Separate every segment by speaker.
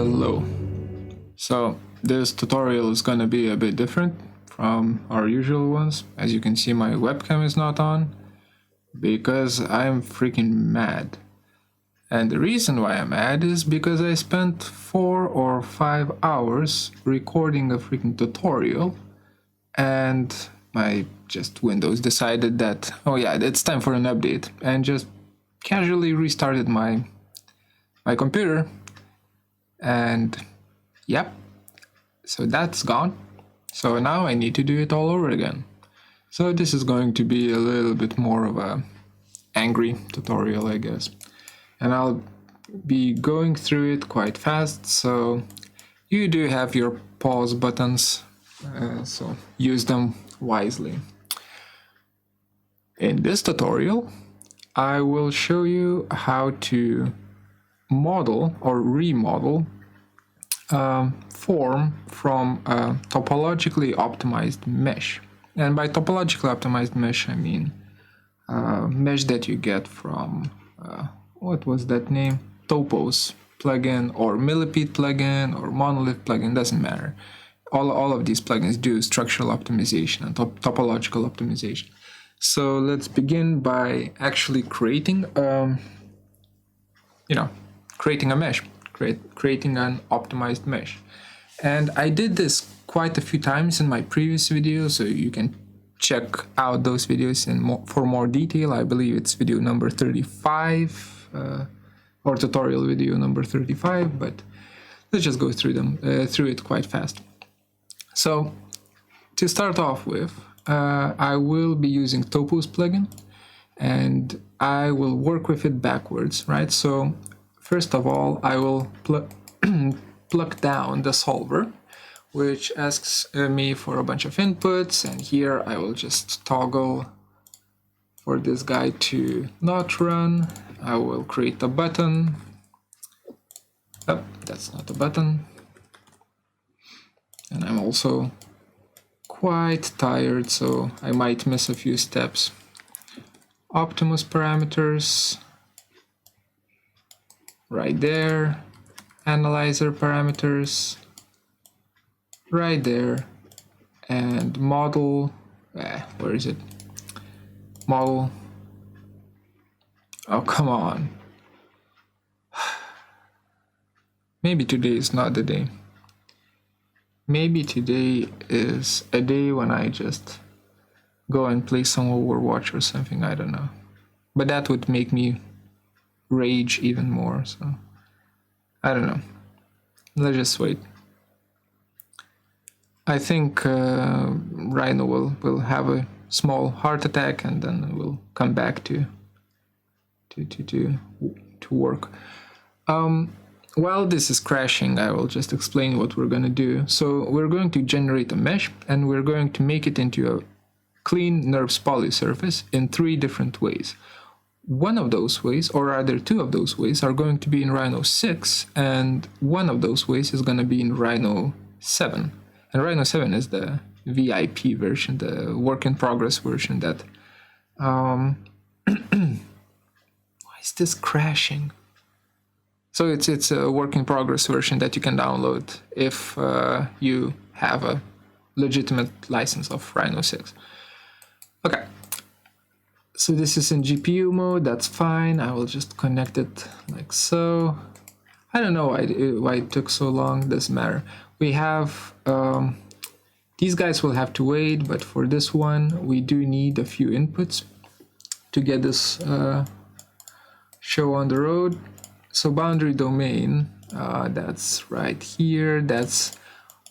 Speaker 1: Hello. So this tutorial is gonna be a bit different from our usual ones. As you can see, my webcam is not on because I'm freaking mad. And the reason why I'm mad is because I spent 4 or 5 hours recording a freaking tutorial and my Windows decided that, oh yeah, it's time for an update, and just casually restarted my computer. And yep, so that's gone. So now I need to do it all over again. So this is going to be a little bit more of a angry tutorial, I guess. And I'll be going through it quite fast, so you do have your pause buttons, so use them wisely. In this tutorial, I will show you how to model or remodel form from a topologically optimized mesh. And by topologically optimized mesh, I mean mesh that you get from what was that name? Topos plugin or Millipede plugin or Monolith plugin, doesn't matter. All of these plugins do structural optimization and topological optimization. So let's begin by actually creating creating a mesh, creating an optimized mesh. And I did this quite a few times in my previous video, so you can check out those videos for more detail. I believe it's video number 35 or tutorial video number 35, but let's just go through it quite fast. So to start off with, I will be using Topos plugin, and I will work with it backwards, right? So first of all, I will pluck down the solver, which asks me for a bunch of inputs, and here I will just toggle for this guy to not run. I will create a button. Oh, that's not a button. And I'm also quite tired, so I might miss a few steps. Optimus parameters, right there. Analyzer parameters, right there. And model, where is it? Model. Oh, come on. Maybe today is not the day. Maybe today is a day when I just go and play some Overwatch or something, I don't know. But that would make me rage even more, so I don't know. Let's just wait. I think Rhino will have a small heart attack, and then we'll come back to work. While this is crashing, I will just explain what we're going to do. So we're going to generate a mesh, and we're going to make it into a clean NURBS polysurface in 3 different ways. One of those ways, or rather 2 of those ways, are going to be in Rhino 6, and one of those ways is going to be in Rhino 7. And Rhino 7 is the VIP version, the work-in-progress version that... Why is this crashing? So it's a work-in-progress version that you can download if you have a legitimate license of Rhino 6. Okay. So this is in GPU mode, that's fine. I will just connect it like so. I don't know why it took so long, doesn't matter. We have, these guys will have to wait, but for this one, we do need a few inputs to get this show on the road. So boundary domain, that's right here. That's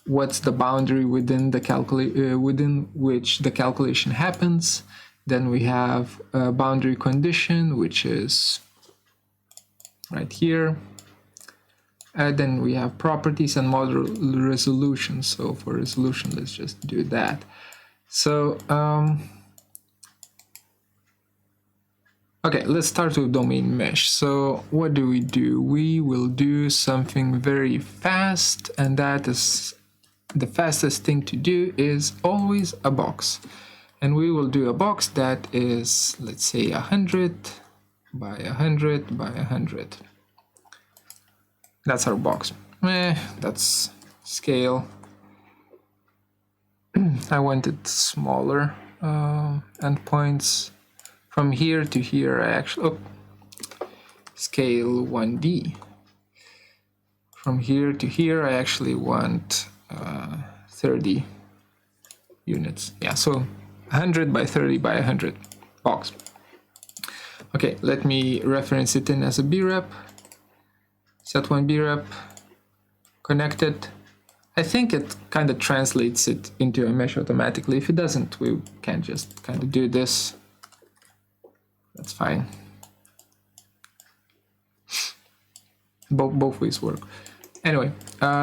Speaker 1: what's the boundary within the within which the calculation happens. Then we have a boundary condition, which is right here. And then we have properties and model resolution. So for resolution, let's just do that. So, okay, let's start with domain mesh. So what do? We will do something very fast, and that is the fastest thing to do is always a box. And we will do a box that is, let's say, 100 by 100 by 100. That's our box. That's scale. I want it smaller. Endpoints from here to here. I actually scale 1D. From here to here, I actually want 30 units. Yeah, so 100 by 30 by 100 box. Okay, let me reference it in as a brep. Set one brep. Connected. I think it kind of translates it into a mesh automatically. If it doesn't, we can just kind of do this. That's fine. Both ways work. Anyway,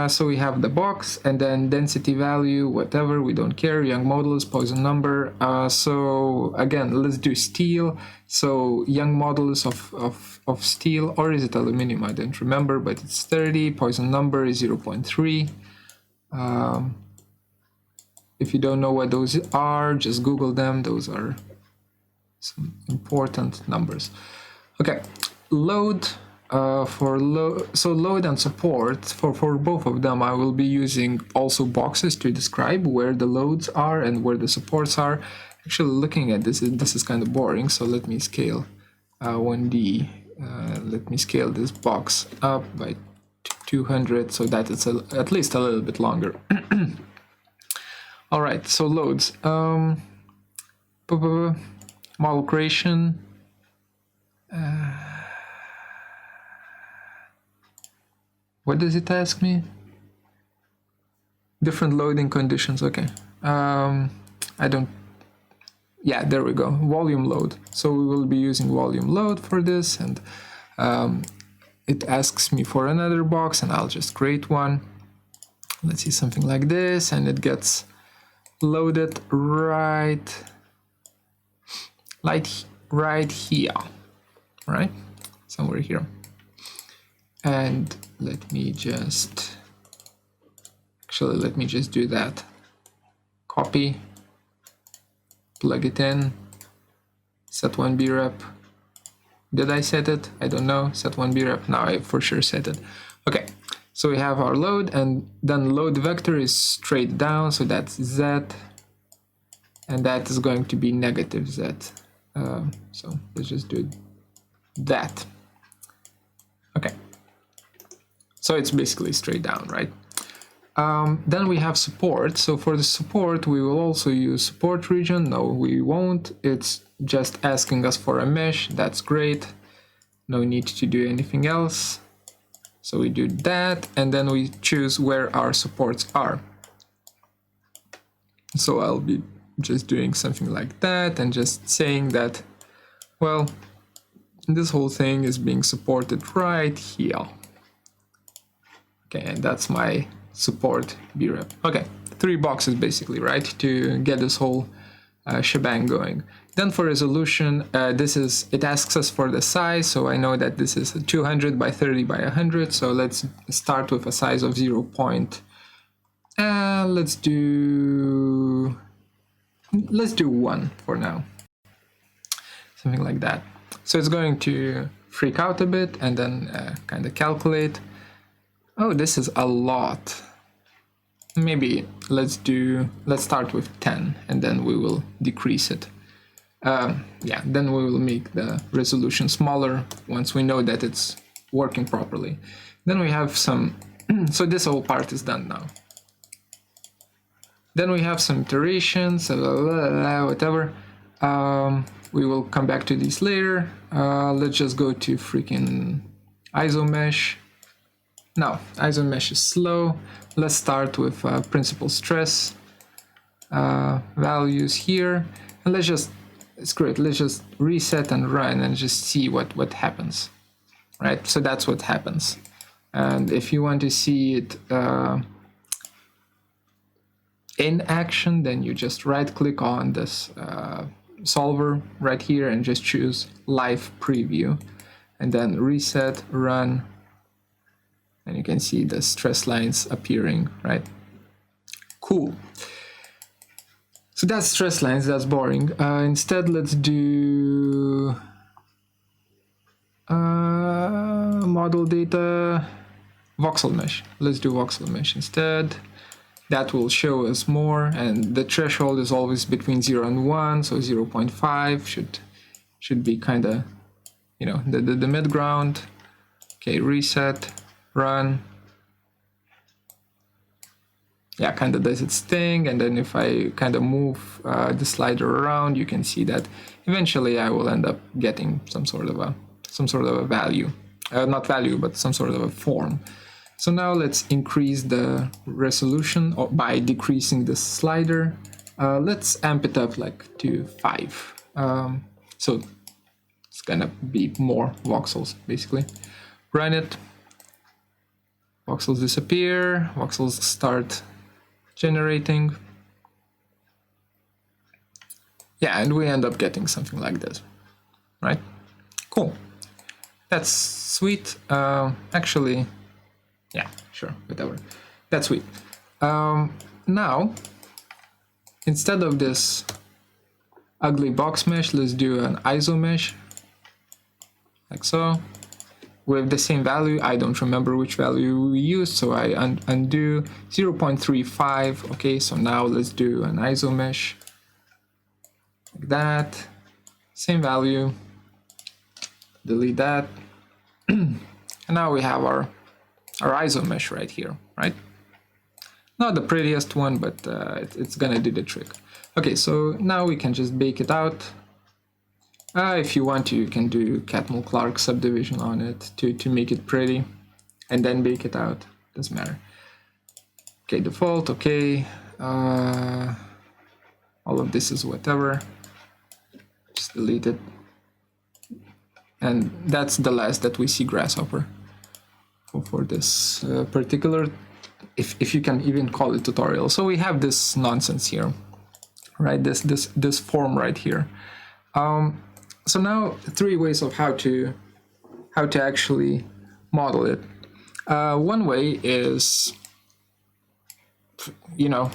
Speaker 1: so we have the box and then density value, whatever, we don't care. Young modulus, Poisson number. So again, let's do steel. So young modulus of steel, or is it aluminum? I don't remember, but it's 30. Poisson number is 0.3. If you don't know what those are, just Google them. Those are some important numbers. Okay, load. So load and support, for both of them, I will be using also boxes to describe where the loads are and where the supports are. Actually, looking at this is kind of boring, so let me scale 1D. Let me scale this box up by 200 so that it's at least a little bit longer. All right, so loads. Model creation. What does it ask me? Different loading conditions. Okay. I don't. Yeah, there we go. Volume load. So we will be using volume load for this, and it asks me for another box, and I'll just create one. Let's see, something like this, and it gets loaded right here, right? Somewhere here. And let me just do that. Copy, plug it in, set one brep. Did I set it? I don't know. Set one brep. Now I for sure set it. Okay, so we have our load, and then load vector is straight down, so that's Z, and that is going to be negative Z. So let's just do that. Okay. So it's basically straight down, right? Then we have support. So for the support, we will also use support region. No, we won't. It's just asking us for a mesh. That's great. No need to do anything else. So we do that, and then we choose where our supports are. So I'll be just doing something like that and just saying that, well, this whole thing is being supported right here. Okay, and that's my support brep. Okay, 3 boxes basically, right, to get this whole shebang going. Then for resolution, it asks us for the size, so I know that this is 200 by 30 by 100, so let's start with a size of 0. Let's do 1 for now. Something like that. So it's going to freak out a bit and then kind of calculate. Oh, this is a lot. Maybe let's start with 10 and then we will decrease it. Yeah, then we will make the resolution smaller once we know that it's working properly. Then we have some, so this whole part is done now. Then we have some iterations, whatever. We will come back to these later. Let's just go to freaking isomesh. Now, isomesh is slow. Let's start with principal stress values here, and let's just, screw it, let's just reset and run and just see what happens, right? So that's what happens. And if you want to see it in action, then you just right click on this solver right here and just choose live preview, and then reset, run, and you can see the stress lines appearing, right? Cool. So that's stress lines, that's boring. Instead, let's do model data. voxel mesh. Let's do voxel mesh instead. That will show us more, and the threshold is always between 0 and 1, so 0.5 should be kind of, you know, the mid ground. Okay, reset, run. Yeah, kind of does its thing, and then if I kind of move the slider around, you can see that eventually I will end up getting some sort of a value, not value, but some sort of a form. So now let's increase the resolution by decreasing the slider. Let's amp it up like to 5. So it's gonna be more voxels basically. Run it. Voxels disappear. Voxels start generating. Yeah, and we end up getting something like this, right? Cool. That's sweet. Actually, yeah, sure, whatever. That's sweet. Now, instead of this ugly box mesh, let's do an iso mesh, like so, with the same value. I don't remember which value we used, so I undo 0.35. Okay, so now let's do an iso mesh, like that, same value, delete that, and now we have our iso mesh right here, right? Not the prettiest one, but it's gonna do the trick. Okay, so now we can just bake it out. If you want to, you can do Catmull-Clark subdivision on it to make it pretty, and then bake it out. Doesn't matter. Okay, default, okay. All of this is whatever. Just delete it. And that's the last that we see Grasshopper for this particular, if you can even call it tutorial. So we have this nonsense here, right? This form right here. So now 3 ways of how to actually model it. One way is, you know,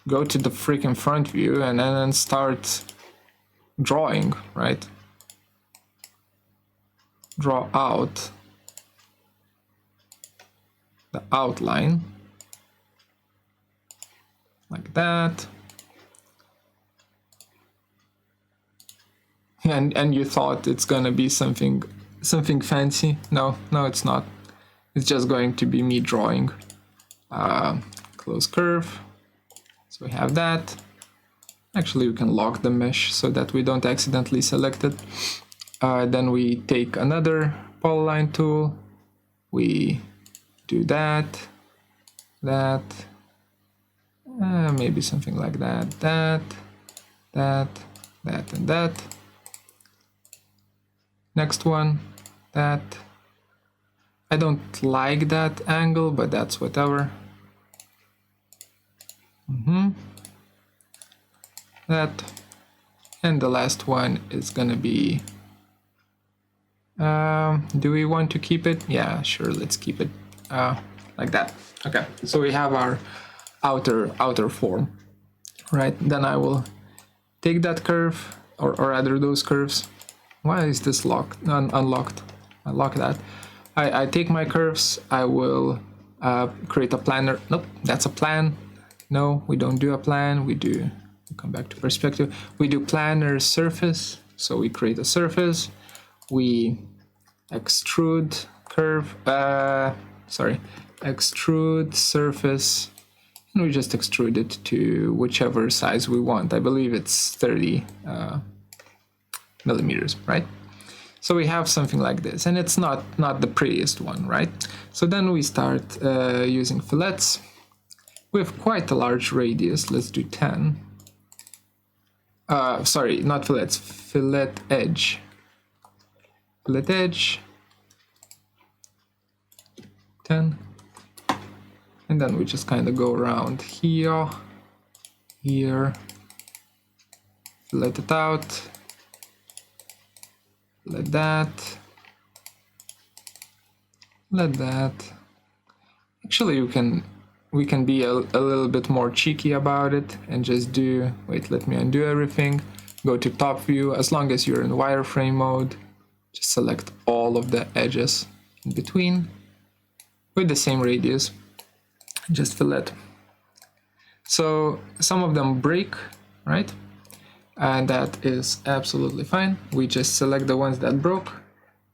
Speaker 1: go to the freaking front view and then start drawing, right? Draw out the outline like that. And you thought it's gonna be something fancy. No, it's not. It's just going to be me drawing. Close curve. So we have that. Actually, we can lock the mesh so that we don't accidentally select it. Then we take another polyline tool. We do that, maybe something like that, and that. Next one, that. I don't like that angle, but that's whatever. That. And the last one is gonna be, do we want to keep it? Yeah, sure, let's keep it like that. Okay, so we have our outer form, right? Then I will take that curve, or rather those curves. Why is this locked? Unlocked. I lock that. I take my curves. I will create a planar. Nope, that's a plan. No, we don't do a plan. We do. Come back to perspective. We do planar surface. So we create a surface. We extrude curve. Extrude surface, and we just extrude it to whichever size we want. I believe it's 30 millimeters, right? So we have something like this, and it's not the prettiest one, right? So then we start using fillets with quite a large radius. Let's do 10. Sorry, not fillets, fillet edge. Fillet edge, 10. And then we just kind of go around here, fillet it out, let that. Actually, we can be a little bit more cheeky about it and just do, wait, let me undo everything, go to top view. As long as you're in wireframe mode, just select all of the edges in between with the same radius, just fillet. So some of them break, right? And that is absolutely fine. We just select the ones that broke,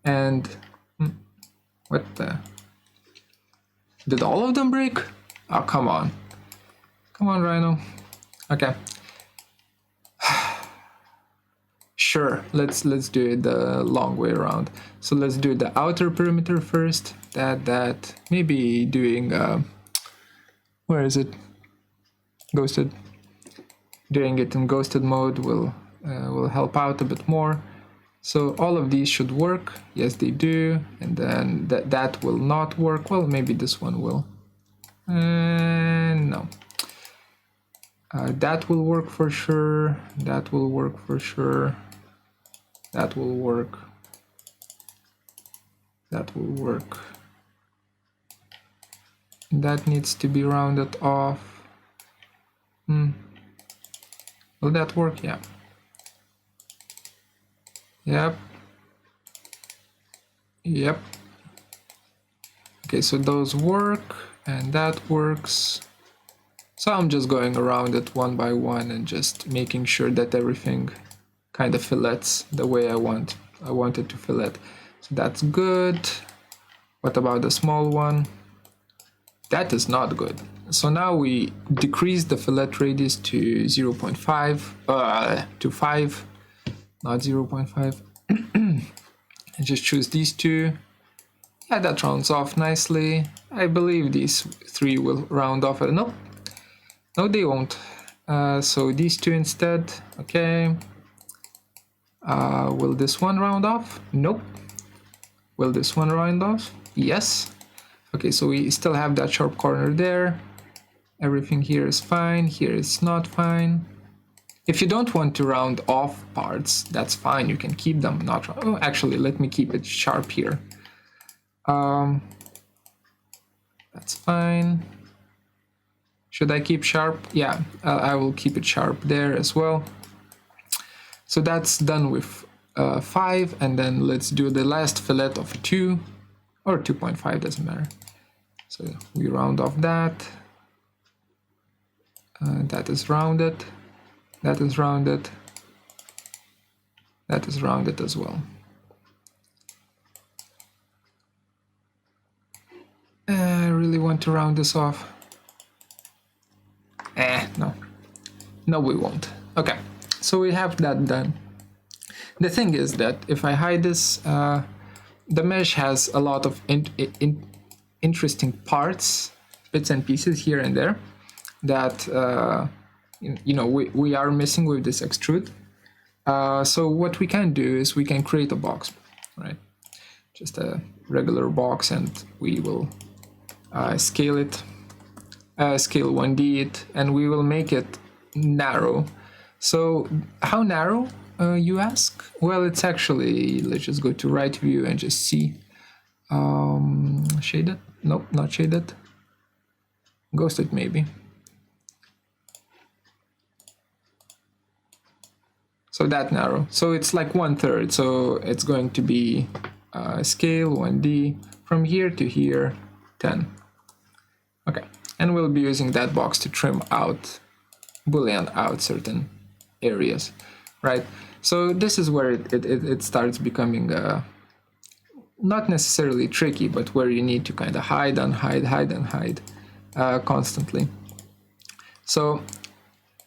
Speaker 1: and what the? Did all of them break? Oh, come on. Come on, Rhino. Okay. Sure, let's do it the long way around. So let's do the outer perimeter first. That maybe doing where is it? Ghosted. Doing it in ghosted mode will help out a bit more. So all of these should work. Yes, they do. And then that will not work. Well, maybe this one will. No. That will work for sure. That will work for sure. That will work. That will work. That needs to be rounded off. Will that work? Yeah. Yep. Yep. Okay, so those work, and that works. So I'm just going around it one by one and just making sure that everything kind of fillets the way I want it to fillet. So that's good. What about the small one? That is not good. So now we decrease the fillet radius to 0.5 to 5, not 0.5. And just choose these two. Yeah, that rounds off nicely. I believe these three will round off. No, they won't. So these two instead. Okay. Will this one round off? Nope. Will this one round off? Yes. Okay, so we still have that sharp corner there. Everything here is fine. Here it's not fine. If you don't want to round off parts, that's fine. You can keep them not. Oh, actually, let me keep it sharp here. That's fine. Should I keep sharp? Yeah, I will keep it sharp there as well. So that's done with 5, and then let's do the last fillet of 2 or 2.5, doesn't matter. So we round off that. That is rounded. That is rounded. That is rounded as well. I really want to round this off. No. No, we won't. Okay, so we have that done. The thing is that if I hide this, the mesh has a lot of interesting parts, bits and pieces here and there that we are missing with this extrude. So what we can do is we can create a box, right? Just a regular box, and we will scale it, scale 1D it, and we will make it narrow. So how narrow, you ask? Well, it's actually, let's just go to right view and just see. Shaded? Nope, not shaded. Ghosted maybe. So that narrow. So it's like 1/3. So it's going to be scale 1D from here to here, 10. Okay, and we'll be using that box to trim out, boolean out certain areas, right? So this is where it starts becoming not necessarily tricky, but where you need to kind of hide and hide constantly. So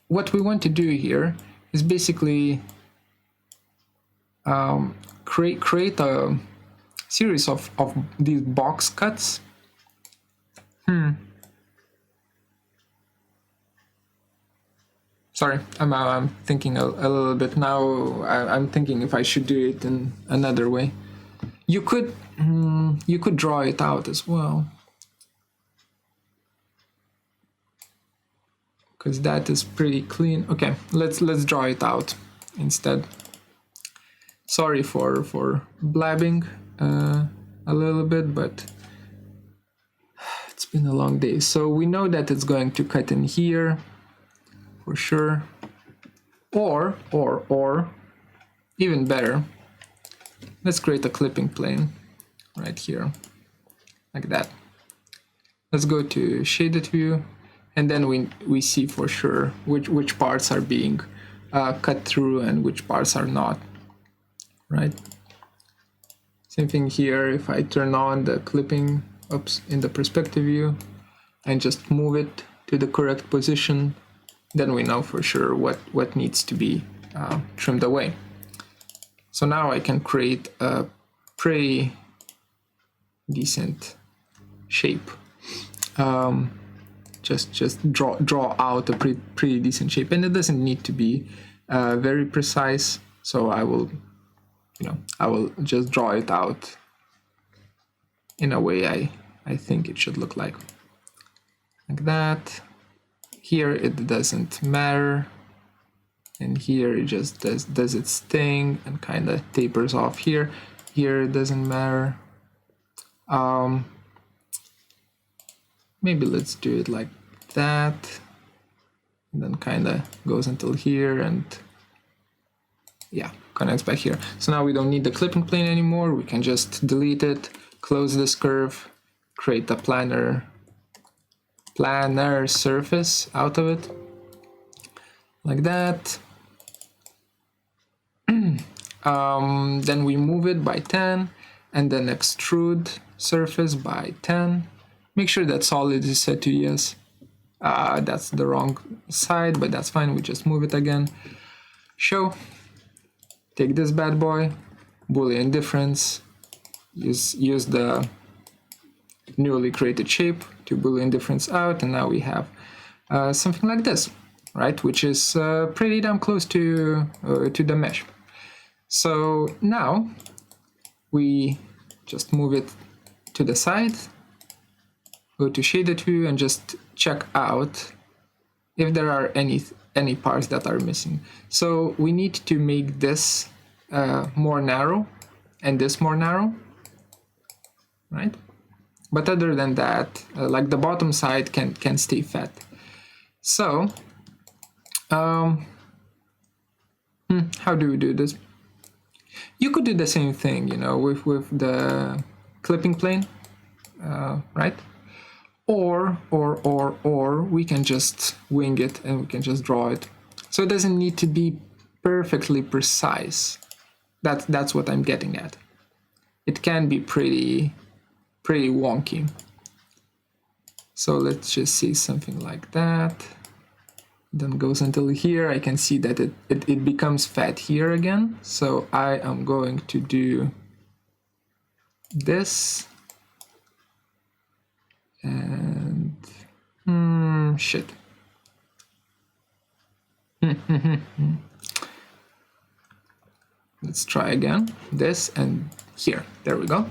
Speaker 1: what we want to do here is basically create a series of these box cuts. Sorry, I'm thinking a little bit now. I'm thinking if I should do it in another way. You could draw it out as well, because that is pretty clean. Okay, let's draw it out instead. Sorry for blabbing a little bit, but it's been a long day. So we know that it's going to cut in here for sure, or even better, let's create a clipping plane right here, like that. Let's go to shaded view, and then we see for sure which parts are being cut through and which parts are not, right? Same thing here. If I turn on the clipping in the perspective view and just move it to the correct position, then we know for sure what needs to be trimmed away. So now I can create a pretty decent shape. Just draw out a pretty decent shape, and it doesn't need to be very precise. So I will just draw it out in a way I think it should look like that. Here it doesn't matter, and here it just does its thing and kind of tapers off here. Here it doesn't matter. Maybe let's do it like that, and then kind of goes until here, and yeah, connects back here. So now we don't need the clipping plane anymore. We can just delete it, close this curve, create a planar surface out of it, like that. Then we move it by 10, and then extrude surface by 10. Make sure that solid is set to yes. That's the wrong side, but that's fine. We just move it again. Show. Take this bad boy, Boolean difference. Use the newly created shape to Boolean difference out, and now we have something like this, right? Which is pretty damn close to the mesh. So now we just move it to the side. Go to shaded view and just check out if there are any parts that are missing. So we need to make this more narrow and this more narrow, right? But other than that, like the bottom side can stay fat. So how do we do this? You could do the same thing, you know, with the clipping plane, right? Or we can just wing it and we can just draw it. So it doesn't need to be perfectly precise. That's what I'm getting at. It can be pretty wonky. So let's just see something like that. Then goes until here. I can see that it becomes fat here again. So I am going to do this. And shit. Let's try again. This and here. There we go.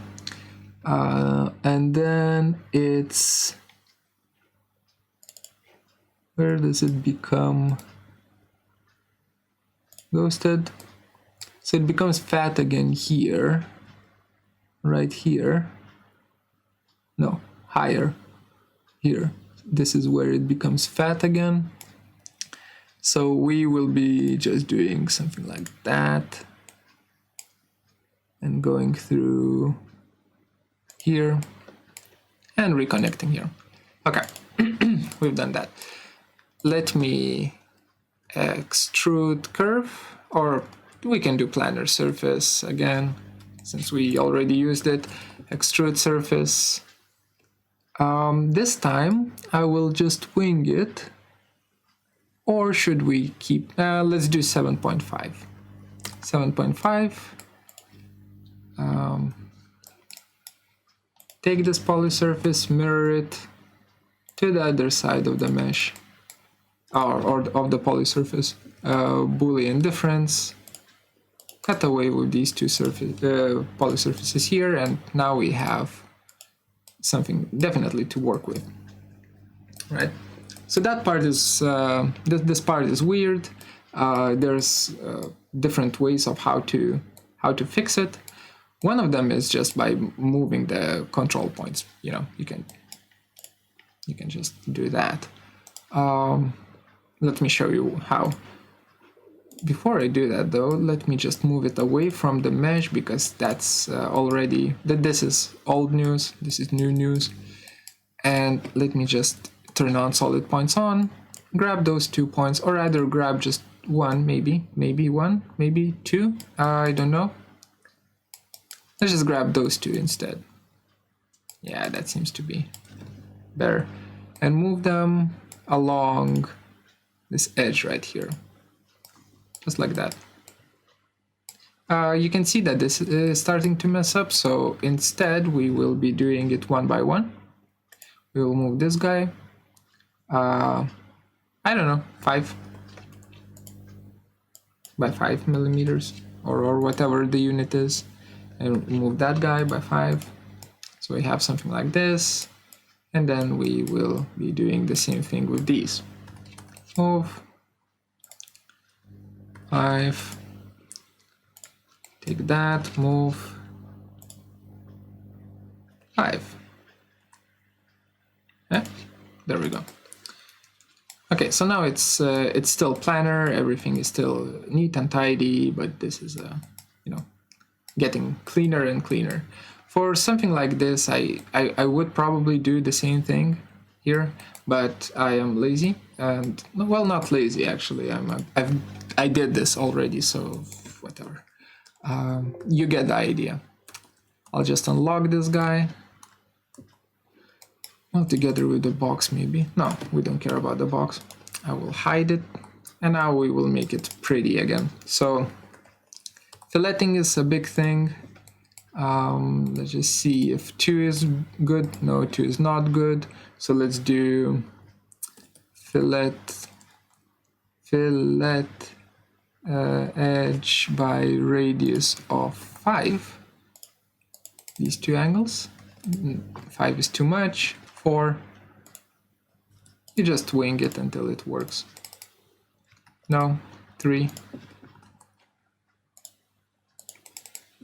Speaker 1: And then it's, where does it become ghosted? So it becomes fat again here, right here. No, higher here. This is where it becomes fat again. So we will be just doing something like that and going through here and reconnecting here. Okay, we've done that. Let me extrude curve, or we can do planar surface again since we already used it. Extrude surface. This time I will just wing it, or should we keep, let's do 7.5. 7.5. Take this polysurface, mirror it to the other side of the mesh, or of the polysurface. Boolean difference. Cut away with these two polysurfaces here, and now we have something definitely to work with, right? So that part is this part is weird. There's different ways of how to fix it. One of them is just by moving the control points. You know, you can just do that. Let me show you how. Before I do that though, let me just move it away from the mesh, because that's already, this is old news, this is new news. And let me just turn on solid points on, grab those 2 points, or rather grab just one, maybe one, maybe two, I don't know. Let's just grab those 2 instead. Yeah, that seems to be better. And move them along this edge right here, just like that. You can see that this is starting to mess up, so instead we will be doing it one by one. We will move this guy, I don't know, 5 by 5 millimeters, or whatever the unit is, and move that guy by 5. So we have something like this, and then we will be doing the same thing with these. Move 5. Take that, move 5. Yeah, there we go. Okay, so now it's still planar, everything is still neat and tidy, but this is you know, getting cleaner and cleaner. For something like this, I would probably do the same thing here, but I am lazy, and well, not lazy actually. I did this already, so whatever. You get the idea. I'll just unlock this guy. Well, together with the box maybe. No, we don't care about the box. I will hide it, and now we will make it pretty again. So filleting is a big thing. Let's just see if 2 is good. No, 2 is not good. So let's do fillet edge by radius of 5. These 2 angles. 5 is too much. 4. You just wing it until it works. No, 3.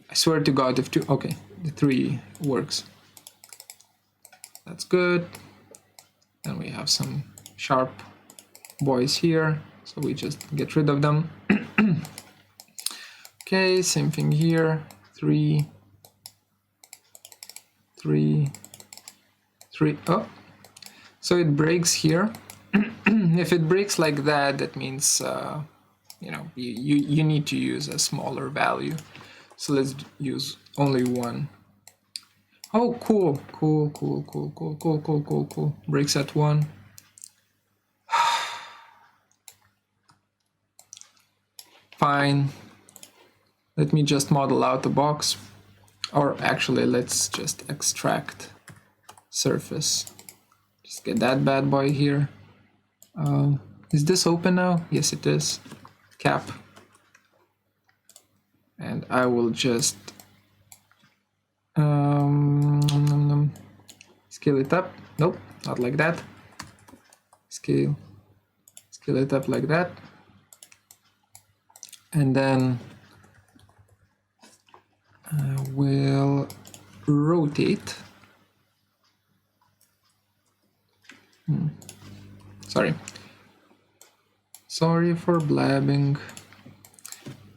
Speaker 1: I swear to God, if 2, okay, the 3 works. That's good. Then we have some sharp boys here, so we just get rid of them. Okay, same thing here. 3, 3, 3. Oh, so it breaks here. If it breaks like that, that means you know, you need to use a smaller value. So let's use only 1. Oh, cool. Breaks at 1. Fine. Let me just model out the box. Or actually, let's just extract surface. Just get that bad boy here. Is this open now? Yes, it is. Cap. And I will just scale it up. Nope, not like that. Scale it up like that. And then I will rotate. Sorry for blabbing.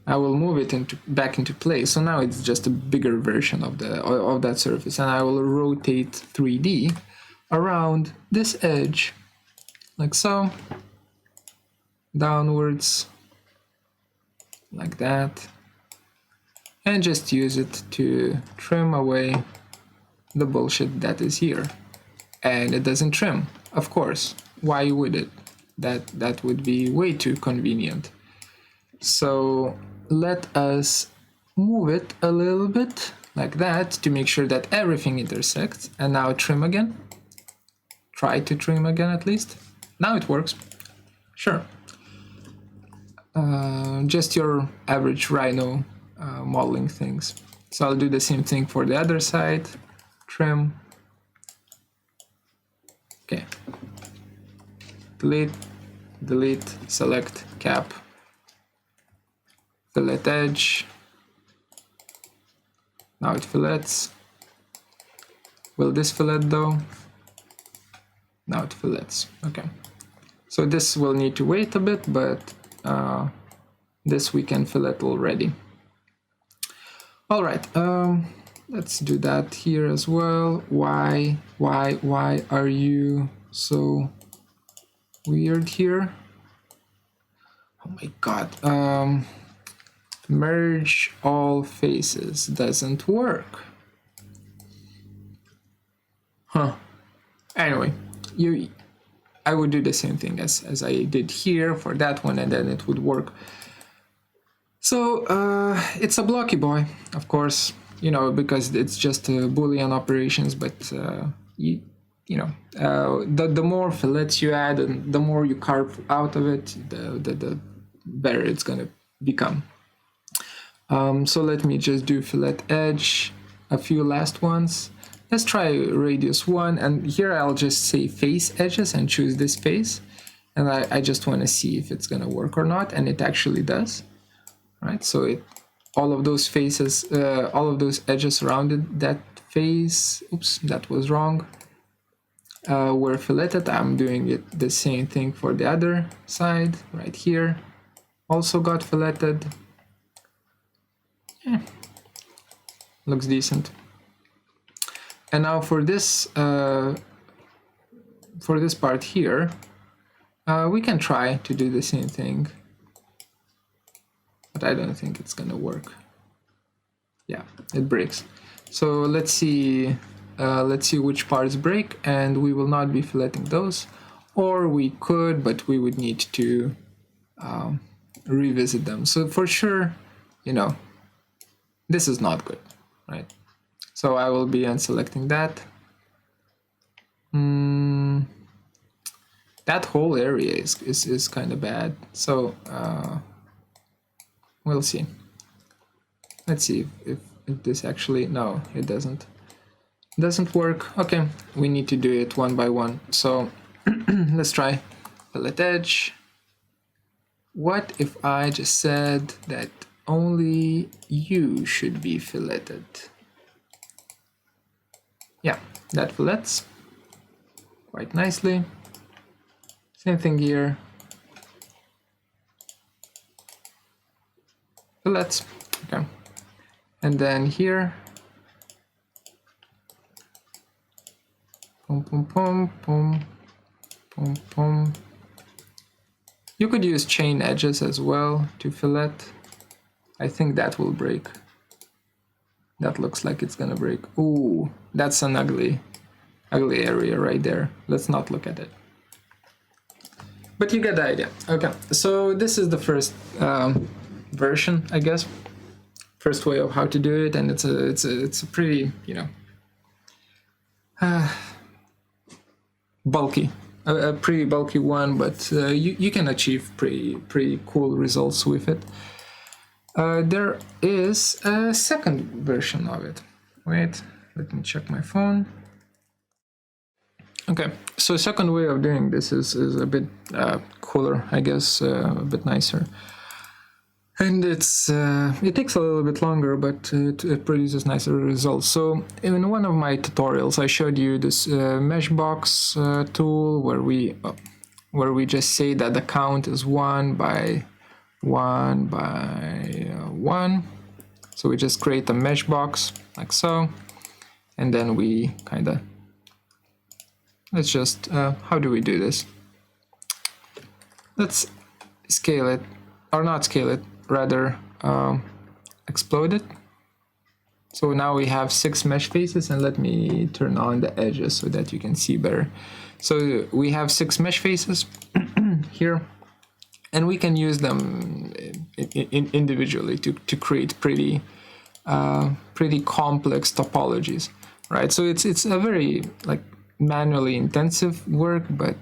Speaker 1: I will move it back into place. So now it's just a bigger version of that surface, and I will rotate 3D around this edge, like so, downwards, like that, and just use it to trim away the bullshit that is here. And it doesn't trim, of course. Why would it? That would be way too convenient. So let us move it a little bit like that to make sure that everything intersects. And now trim again. Try to trim again at least. Now it works. Sure. Just your average Rhino modeling things. So I'll do the same thing for the other side. Trim. Okay. Delete, select, cap. Fillet edge. Now it fillets. Will this fillet though? Now it fillets. Okay. So this will need to wait a bit, but this we can fillet already. All right. let's do that here as well. Why are you so weird here? Oh my god. Merge all faces doesn't work. Huh. Anyway, I would do the same thing as I did here for that one, and then it would work. So it's a blocky boy, of course, you know, because it's just Boolean operations, but the more fillets you add and the more you carve out of it, the better it's gonna become. So let me just do fillet edge, a few last ones. Let's try radius 1, and here I'll just say face edges and choose this face, and I just want to see if it's gonna work or not, and it actually does. Right, so all of those faces, all of those edges surrounded that face, oops, that was wrong, were filleted. I'm doing it the same thing for the other side, right here, also got filleted. Yeah. Looks decent. And now for this part here, we can try to do the same thing, but I don't think it's gonna work. Yeah, it breaks. So let's see which parts break, and we will not be filleting those, or we could, but we would need to revisit them. So for sure, you know, this is not good, right? So I will be unselecting that. That whole area is kind of bad. So we'll see. Let's see if this actually, no, it doesn't work. Okay, we need to do it one by one. So let's try fillet edge. What if I just said that only you should be filleted? Yeah, that fillets quite nicely. Same thing here. Fillets, okay. And then here, pum pum pum pum pum pum. You could use chain edges as well to fillet. I think that will break. That looks like it's gonna break. Ooh, that's an ugly area right there. Let's not look at it. But you get the idea. Okay, so this is the first version, I guess. First way of how to do it, and it's a pretty, you know, bulky, a pretty bulky one, but you can achieve pretty cool results with it. There is a second version of it. Wait, let me check my phone. Okay, so second way of doing this is a bit cooler, I guess, a bit nicer. And it takes a little bit longer, but it produces nicer results. So in one of my tutorials, I showed you this meshbox tool where we just say that the count is 1 by 1 by 1. So we just create a mesh box like so, and then we kind of, let's just, how do we do this? Let's scale it, or not scale it, rather explode it. So now we have 6 mesh faces, and let me turn on the edges so that you can see better. So we have 6 mesh faces here, and we can use them individually to create pretty complex topologies, right? So it's a very like manually intensive work, but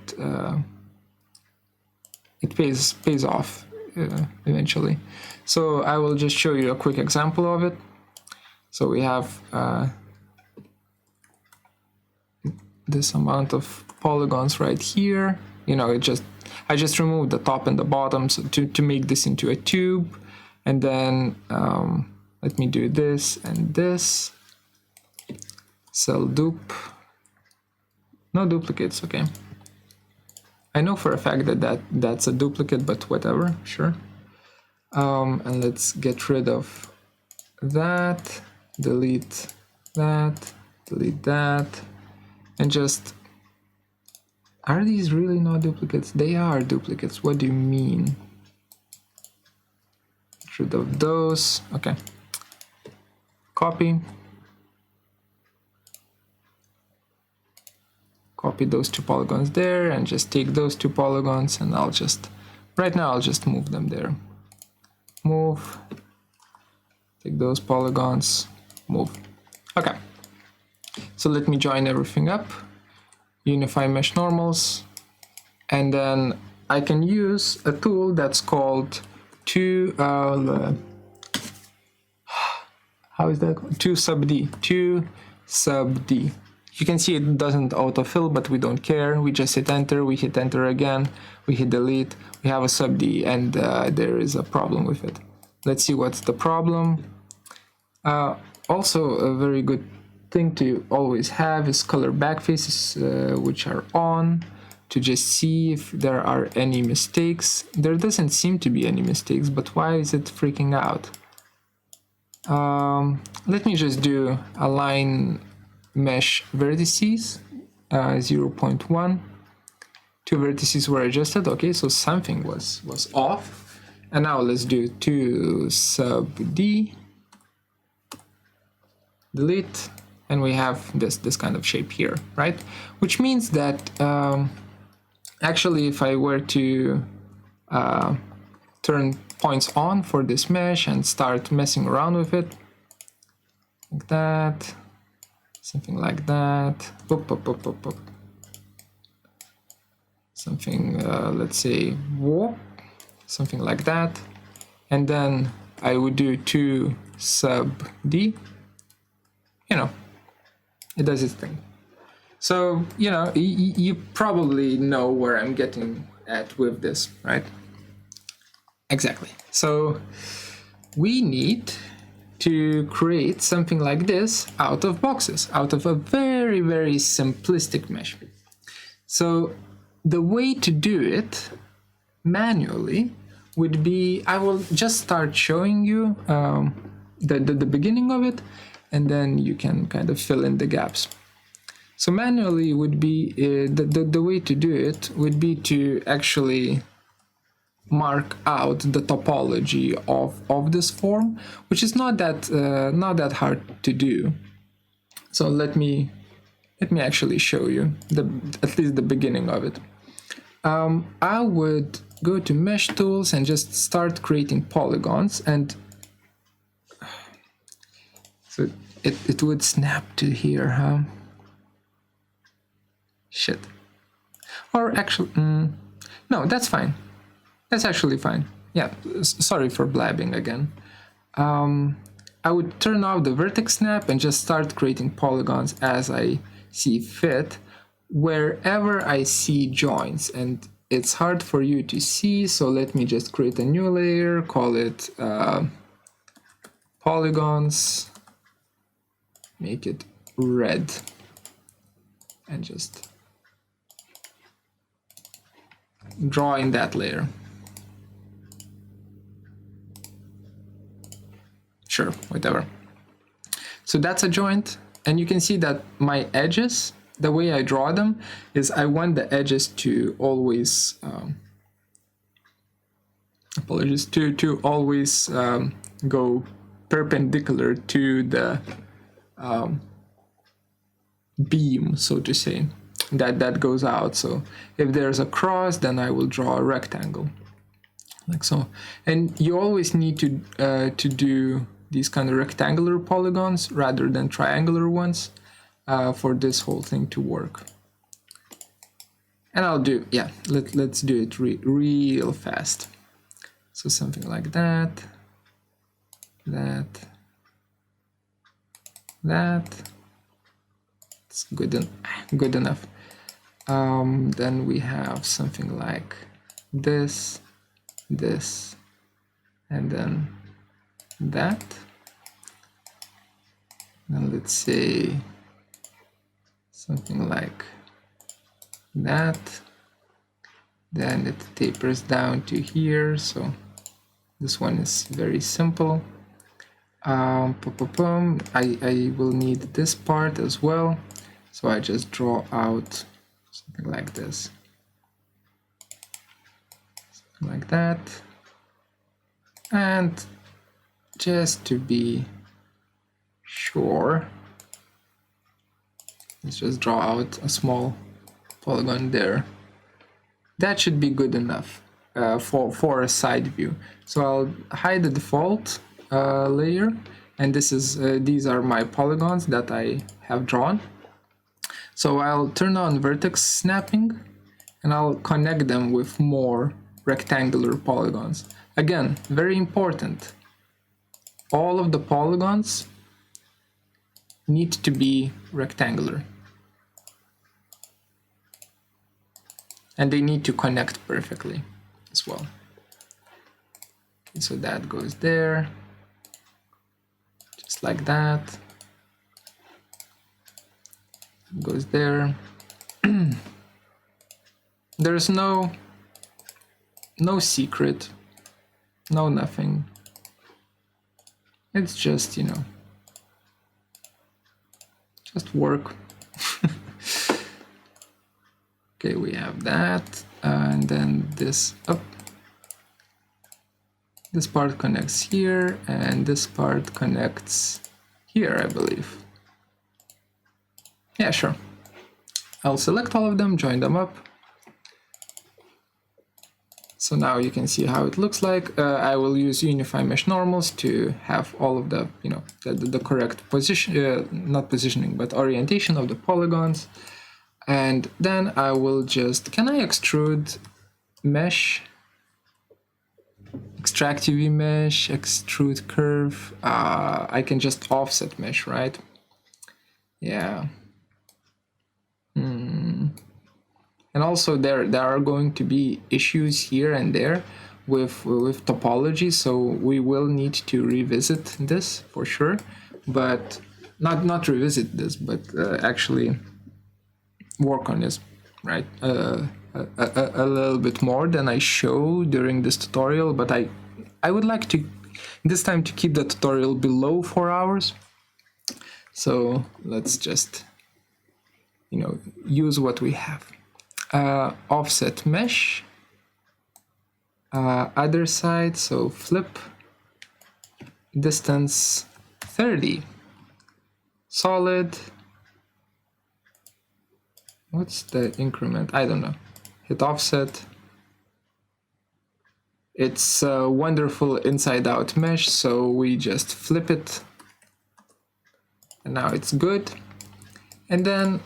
Speaker 1: it pays off eventually. So I will just show you a quick example of it. So we have this amount of polygons right here. You know, I just removed the top and the bottom so to make this into a tube, and then let me do this and this. Cell dupe. No duplicates, okay. I know for a fact that's a duplicate, but whatever, sure. And let's get rid of that, delete that, delete that, and just, are these really not duplicates? They are duplicates. What do you mean? Get rid of those. Okay. Copy. Copy those two polygons there and just take those two polygons, and I'll just, right now I'll just move them there. Move. Take those polygons, move. Okay. So let me join everything up. Unify mesh normals, and then I can use a tool that's called how is that? 2sub-D. 2sub-D. You can see it doesn't autofill, but we don't care. We just hit enter, we hit enter again, we hit delete, we have a sub-D, and there is a problem with it. Let's see what's the problem. Also, a very good thing to always have is color backfaces, which are on, to just see if there are any mistakes. There doesn't seem to be any mistakes, but why is it freaking out? Let me just do align mesh vertices, 0.1. Two vertices were adjusted. Okay, so something was off. And now let's do 2sub-D, delete, and we have this kind of shape here, right? Which means that actually if I were to turn points on for this mesh and start messing around with it, like that, something like that, something, let's say, whoa, something like that, and then I would do 2sub-D, you know, it does its thing. So, you know, you probably know where I'm getting at with this, right? Exactly. So we need to create something like this out of boxes, out of a very, very simplistic mesh. So the way to do it manually would be, I will just start showing you the beginning of it, and then you can kind of fill in the gaps. So manually would be, the way to do it would be to actually mark out the topology of this form, which is not that hard to do. So let me actually show you at least the beginning of it. I would go to mesh tools and just start creating polygons, and so it would snap to here, huh? Shit. Or actually, no, that's fine. That's actually fine. Yeah, sorry for blabbing again. I would turn off the vertex snap and just start creating polygons as I see fit, wherever I see joints. And it's hard for you to see, so let me just create a new layer, call it polygons, make it red, and just draw in that layer. Sure, whatever. So that's a joint, and you can see that my edges, the way I draw them is I want the edges to always apologies, to always go perpendicular to the beam, so to say, that goes out. So if there's a cross, then I will draw a rectangle like so. And you always need to do these kind of rectangular polygons rather than triangular ones for this whole thing to work. And I'll do, yeah, let's do it real fast. So something like that, that. It's good enough. Then we have something like this, and then that. Now let's say something like that. Then it tapers down to here, so this one is very simple. I will need this part as well, so I just draw out something like this, something like that, and just to be sure, let's just draw out a small polygon there. That should be good enough for a side view. So I'll hide the default layer, and this is these are my polygons that I have drawn. So I'll turn on vertex snapping, and I'll connect them with more rectangular polygons. Again, very important. All of the polygons need to be rectangular. And they need to connect perfectly as well. Okay, so that goes there, just like that. It goes there. There's no secret, no nothing. It's just, you know, just work. Okay, we have that, and then this up. This part connects here, and this part connects here, I believe. Yeah, sure. I'll select all of them, join them up. So now you can see how it looks like. I will use Unify Mesh Normals to have all of the, you know, the correct position, not positioning, but orientation of the polygons. And then I will just, can I extrude mesh? Extract UV mesh, extrude curve. I can just offset mesh, right? Yeah. And also there are going to be issues here and there with topology, so we will need to revisit this for sure, but not revisit this, but actually work on this, right? A little bit more than I show during this tutorial, but I would like to this time to keep the tutorial below 4 hours. So let's just, you know, use what we have. Offset mesh, other side, so flip, distance 30, solid. What's the increment? I don't know. Hit offset. It's a wonderful inside out mesh, so we just flip it. And now it's good. And then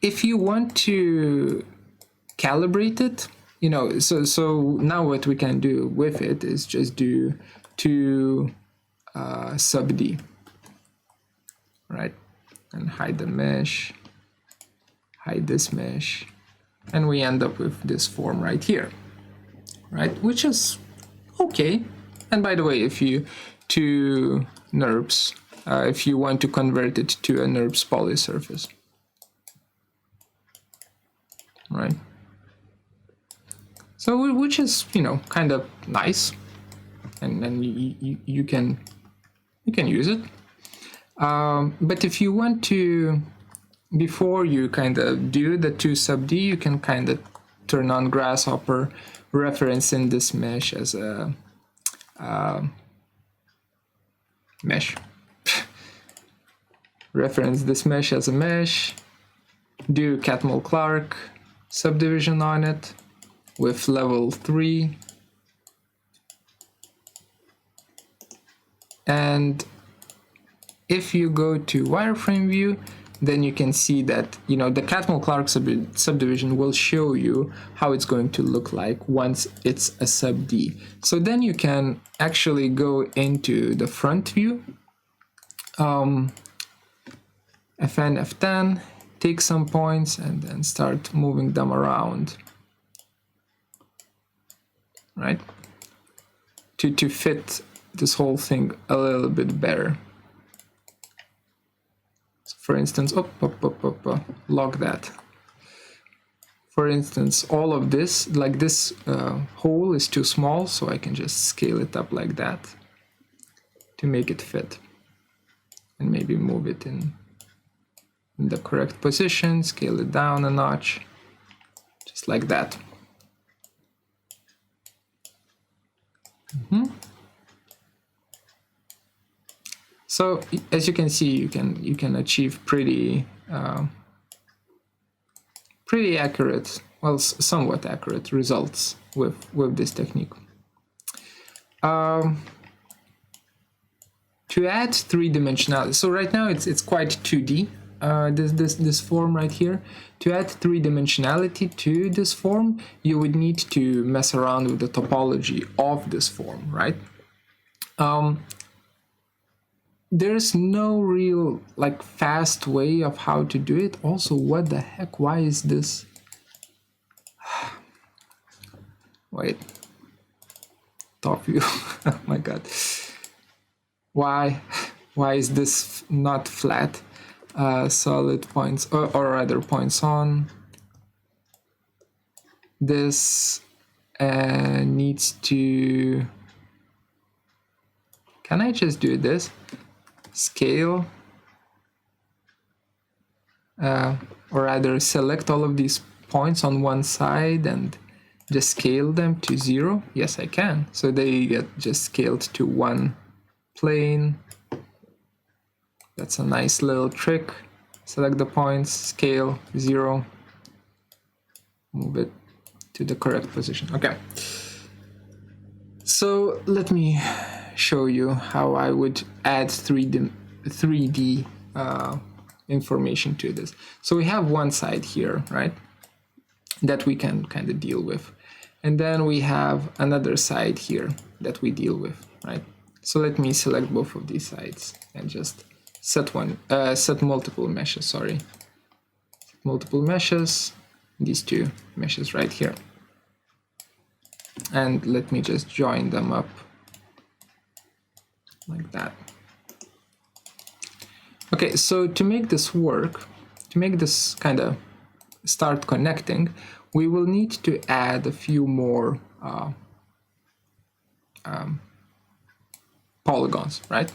Speaker 1: if you want to calibrate it, you know, so now what we can do with it is just do 2 sub D, right? And hide the mesh. Hide this mesh, and we end up with this form right here, right? Which is okay. And by the way, if you to NURBS, if you want to convert it to a NURBS polysurface, right? So which is, you know, kind of nice, and you can use it. But if you want to, before you kind of do the 2 sub D, you can kind of turn on Grasshopper, referencing this mesh as a mesh. Reference this mesh as a mesh, do Catmull-Clark subdivision on it with level 3. And if you go to wireframe view, then you can see that, you know, the Catmull-Clark subdivision will show you how it's going to look like once it's a sub D. So then you can actually go into the front view, Fn, F10, take some points and then start moving them around, right? To fit this whole thing a little bit better. For instance, log that. For instance, all of this, like this hole is too small, so I can just scale it up like that to make it fit. and maybe move it in the correct position, scale it down a notch, just like that. So as you can see, you can achieve pretty accurate, well, somewhat accurate results with this technique. To add three-dimensionality, so right now it's quite 2D. This form right here. To add three-dimensionality to this form, you would need to mess around with the topology of this form, right? There's no real like fast way of how to do it. Also, what the heck? Why is this? Wait. Top view. Oh my god. Why is this not flat? Solid points, or rather points on. This needs to. Can I just do this? Scale, or rather select all of these points on one side and just scale them to 0. Yes, I can. So they get just scaled to one plane. That's a nice little trick. Select the points, scale 0, move it to the correct position. Okay. So let me show you how I would add 3D information to this. So we have one side here, right, that we can kind of deal with, and then we have another side here that we deal with, right? So let me select both of these sides and just set multiple meshes. Sorry, multiple meshes. These two meshes right here, and let me just join them up like that. Okay, so to make this work, to make this kind of start connecting, we will need to add a few more polygons, right?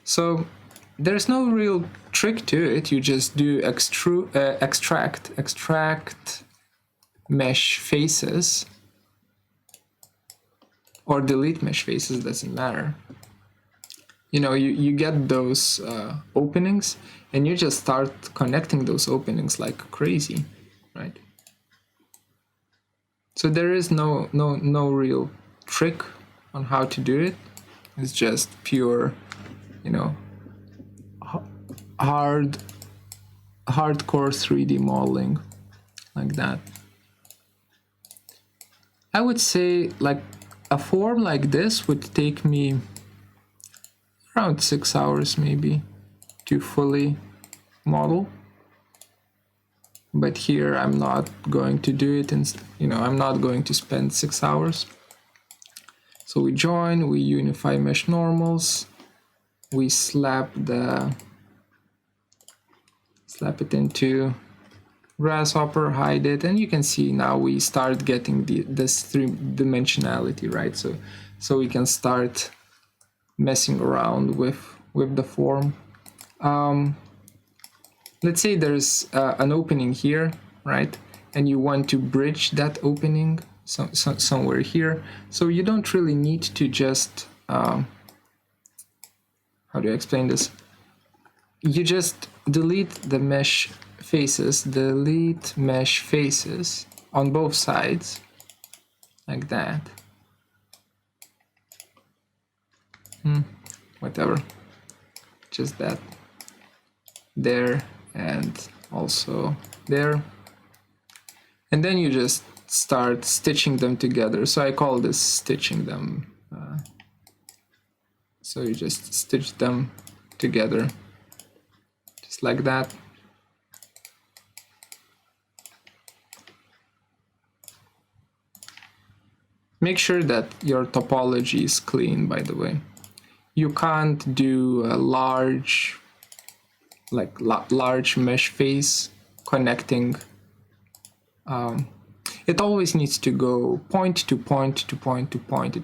Speaker 1: So there's no real trick to it. You just do extract mesh faces, or delete mesh faces, doesn't matter. You know, you get those openings, and you just start connecting those openings like crazy, right? So there is no real trick on how to do it. It's just pure, you know, hardcore 3D modeling, like that. I would say like a form like this would take me around 6 hours maybe to fully model, but here I'm not going to do it, and you know, I'm not going to spend 6 hours. So we join, we unify mesh normals, we slap it into Grasshopper, hide it, and you can see now we start getting this three-dimensionality, right? So we can start messing around with the form. Let's say there's an opening here, right? And you want to bridge that opening somewhere here. So you don't really need to just, how do I explain this? You just delete the mesh faces, on both sides, like that. Whatever, just that, there, and also there, and then you just start stitching them together. So I call this stitching them. So you just stitch them together, just like that. Make sure that your topology is clean, by the way. You can't do a large mesh face connecting. It always needs to go point to point to point to point.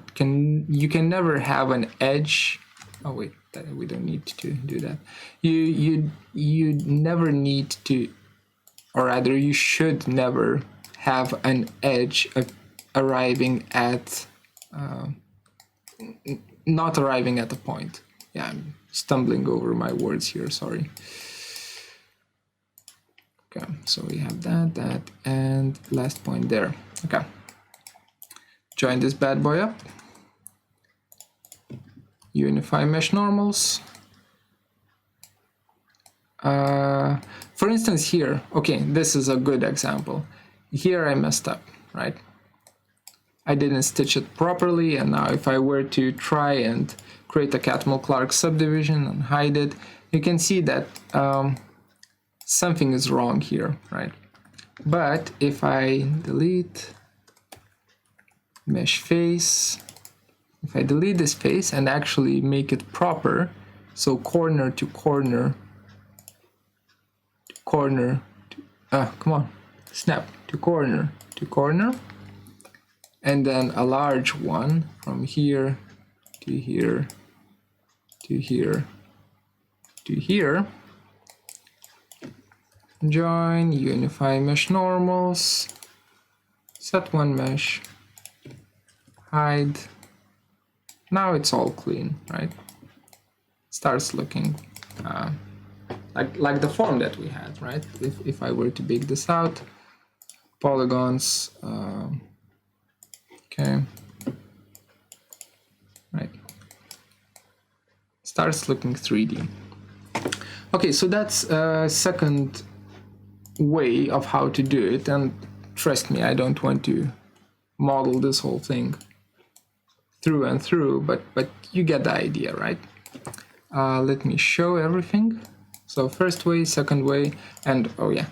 Speaker 1: You can never have an edge. Oh wait, we don't need to do that. You never need to, or rather you should never have an edge arriving at not arriving at the point. Yeah, I'm stumbling over my words here, sorry. Okay, so we have that, and last point there. Okay, join this bad boy up. Unify mesh normals. For instance here, okay, this is a good example. Here I messed up, right? I didn't stitch it properly, and now if I were to try and create a Catmull-Clark subdivision and hide it, you can see that something is wrong here, right? But if I delete mesh face, if I delete this face and actually make it proper, so corner to corner, come on, snap to corner, and then a large one from here to here to here to here. Join, unify mesh normals, set one mesh, hide. Now it's all clean, right? Starts looking like the form that we had, right? If I were to big this out, polygons, okay, right? Starts looking 3D. Okay, so that's a second way of how to do it, and trust me, I don't want to model this whole thing through and through, but you get the idea, right? Let me show everything. So first way, second way, and oh yeah,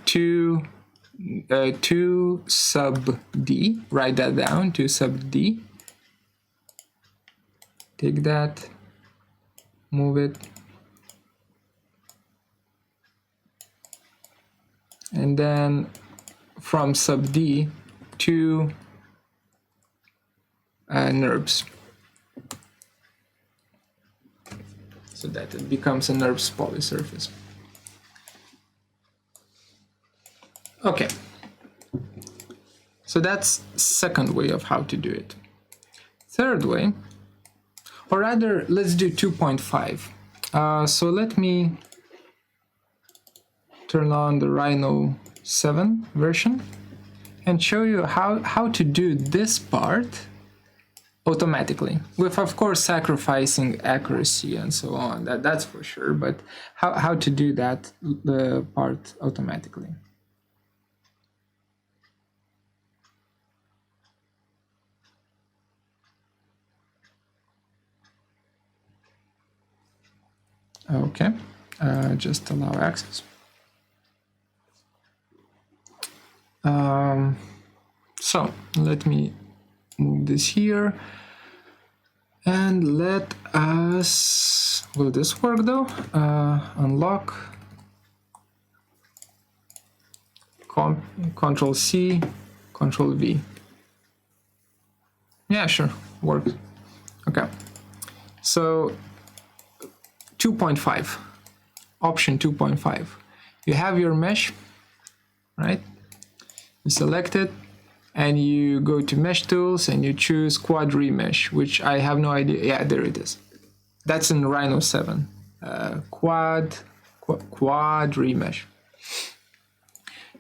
Speaker 1: 2 sub D, write that down, 2 sub D. Take that, move it, and then from sub D to NURBS, so that it becomes a NURBS polysurface. Okay, so that's second way of how to do it. Third way, or rather, let's do 2.5. So let me turn on the Rhino 7 version and show you how to do this part automatically, with of course sacrificing accuracy and so on, that's for sure, but how to do that the part automatically. Okay, just allow access. So let me move this here and let us, will this work though? Unlock, Control C, Control V. Yeah, sure, works. Okay, so 2.5, option 2.5. You have your mesh, right? You select it, and you go to mesh tools and you choose quad remesh, which I have no idea. Yeah, there it is. That's in Rhino 7. Quad remesh.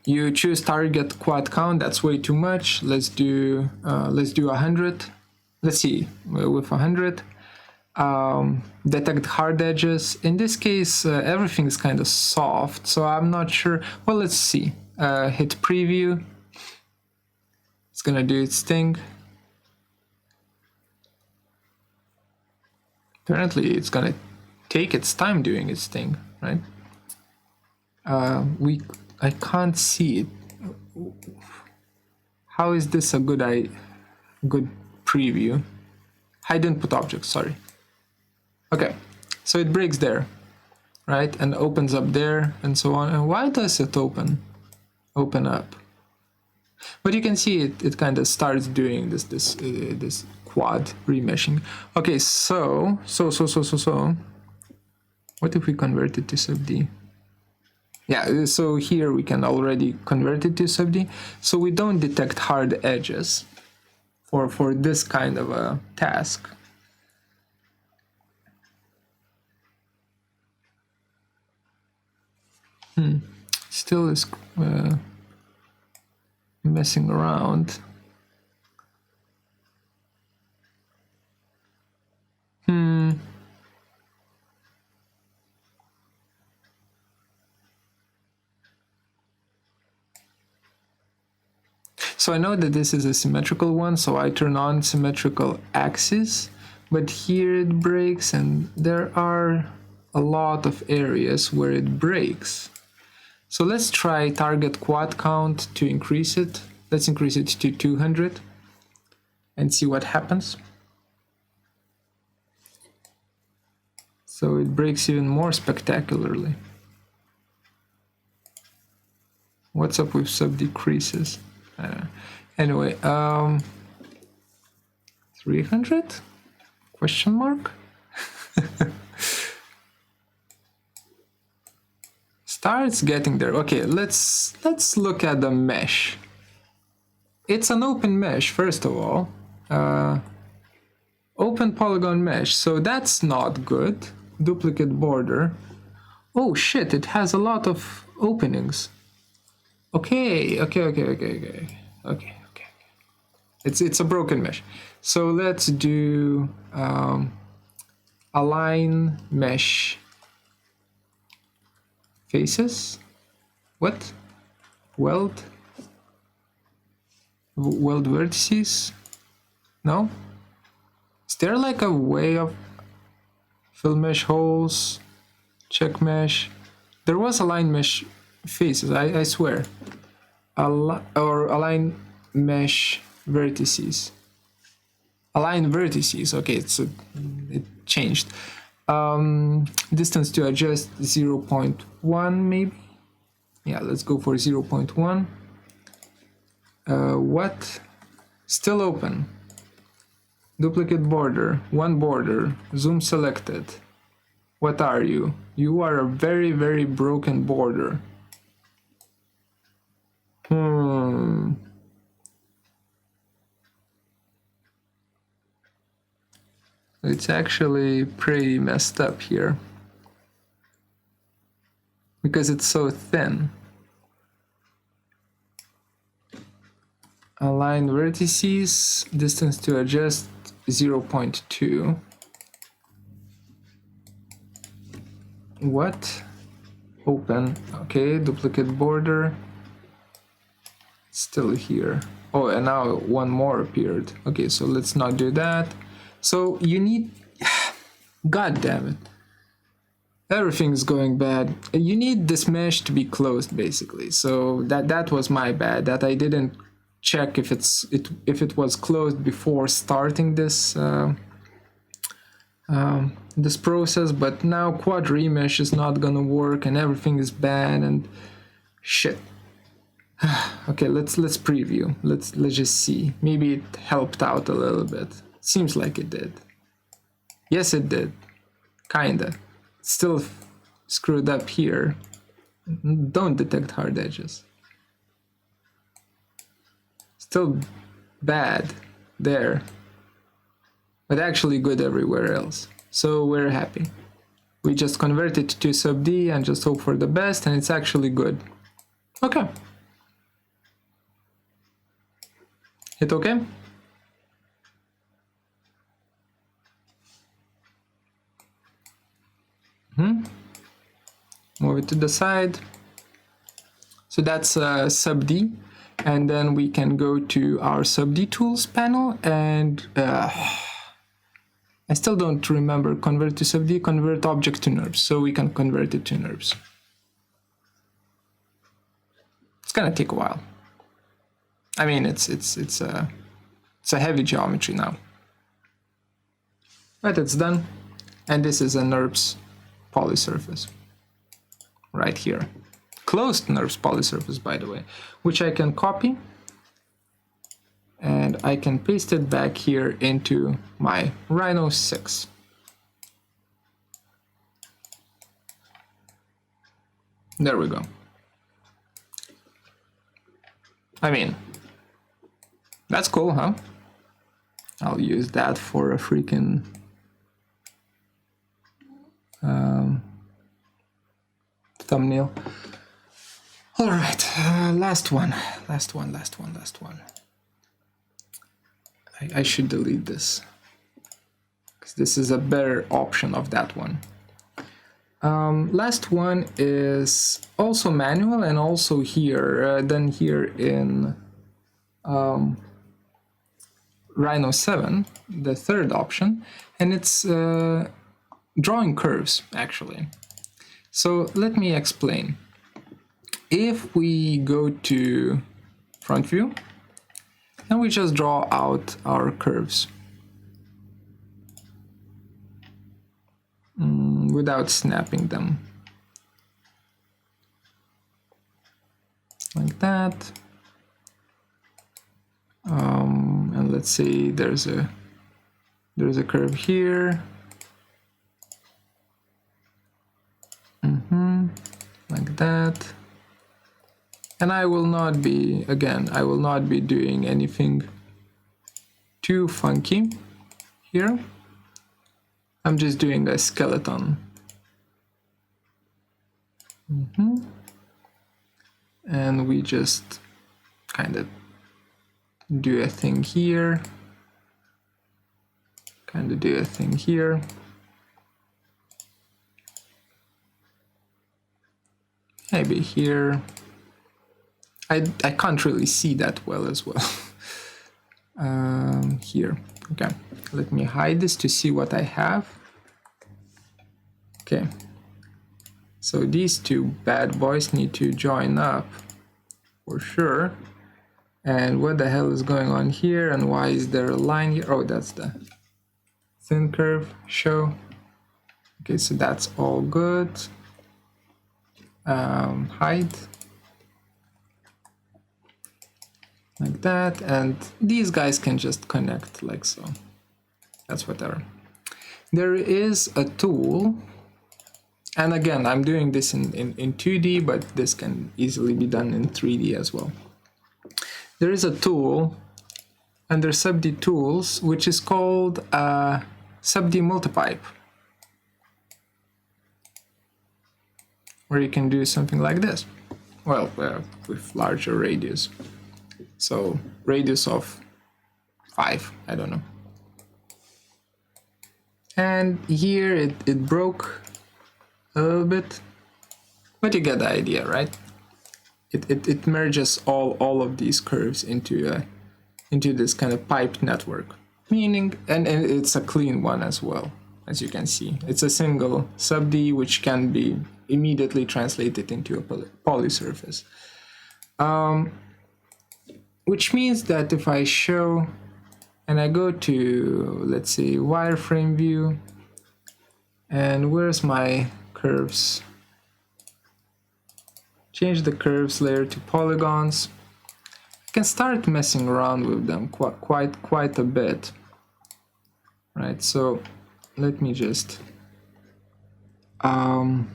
Speaker 1: You choose target quad count. That's way too much. Let's do 100. Let's see, with 100. Detect hard edges. In this case, everything is kind of soft, so I'm not sure. Well, let's see. Hit preview. It's gonna do its thing. Apparently it's gonna take its time doing its thing, right? I can't see it. How is this a good preview? Hide input object, sorry. Okay, so it breaks there, right? And opens up there and so on. And why does it open up? But you can see it kind of starts doing this quad remeshing. Okay, so what if we convert it to sub D? Yeah, so here we can already convert it to sub D, so we don't detect hard edges for this kind of a task. Still is messing around. So I know that this is a symmetrical one, so I turn on symmetrical axis, but here it breaks, and there are a lot of areas where it breaks. So let's try target quad count to increase it. Let's increase it to 200 and see what happens. So it breaks even more spectacularly. What's up with sub decreases? Anyway, 300? Question mark? Starts getting there. Okay, let's look at the mesh. It's an open mesh, first of all. Open polygon mesh, so that's not good. Duplicate border. Oh shit, it has a lot of openings. Okay. It's a broken mesh. So let's do align mesh faces. What? Weld vertices? No? Is there like a way of fill mesh holes? Check mesh. There was align mesh faces, I swear. Or align mesh vertices. Align vertices. Okay, so it changed. Distance to adjust 0.1 maybe. Yeah, let's go for 0.1. What? Still open. Duplicate border. One border. Zoom selected. What are you? You are a very, very broken border. It's actually pretty messed up here because it's so thin. Align vertices, distance to adjust 0.2. What? Open. Okay, duplicate border. Still here. Oh, and now one more appeared. Okay, so let's not do that. So you need, god damn it, everything's going bad. You need this mesh to be closed basically. So that was my bad, that I didn't check if it was closed before starting this this process. But now quad remesh is not gonna work and everything is bad and shit. Okay, let's preview. Let's just see. Maybe it helped out a little bit. Seems like it did. Yes, it did. Kinda. Still screwed up here. Don't detect hard edges. Still bad there. But actually good everywhere else. So we're happy. We just convert it to sub D and just hope for the best, and it's actually good. Okay. Hit OK. Move it to the side. So that's sub D, and then we can go to our sub D tools panel, and I still don't remember convert to sub D, convert object to NURBS, so we can convert it to NURBS. It's gonna take a while. I mean, it's a heavy geometry now, but it's done, and this is a NURBS polysurface right here. Closed NURBS polysurface, by the way, which I can copy and I can paste it back here into my Rhino 6. There we go. I mean, that's cool, huh? I'll use that for a freaking thumbnail. All right, last one. I should delete this, because this is a better option of that one. Last one is also manual, and also here, then here in Rhino 7, the third option, and it's drawing curves, actually. So let me explain. If we go to front view, and we just draw out our curves without snapping them, like that. And let's say there's a curve here, like that. And I will not be, again, I will not be doing anything too funky here. I'm just doing a skeleton. And we just kind of do a thing here, kind of do a thing here. Maybe here. I can't really see that well as well. Here, okay. Let me hide this to see what I have. Okay. So these two bad boys need to join up for sure. And what the hell is going on here? And why is there a line here? Oh, that's the thin curve show. Okay, so that's all good. Hide. Like that, and these guys can just connect like so. That's whatever. There is a tool, and again, I'm doing this in 2D, but this can easily be done in 3D as well. There is a tool under sub-D tools, which is called sub-D multipipe, where you can do something like this. Well, with larger radius. So radius of 5, I don't know. And here it broke a little bit, but you get the idea, right? It merges all of these curves into this kind of pipe network, meaning, and it's a clean one as well, as you can see. It's a single sub-D which can be immediately translated into a polysurface. Which means that if I show, and I go to, let's say, wireframe view, and where's my curves? Change the curves layer to polygons. I can start messing around with them quite a bit, right? So let me just come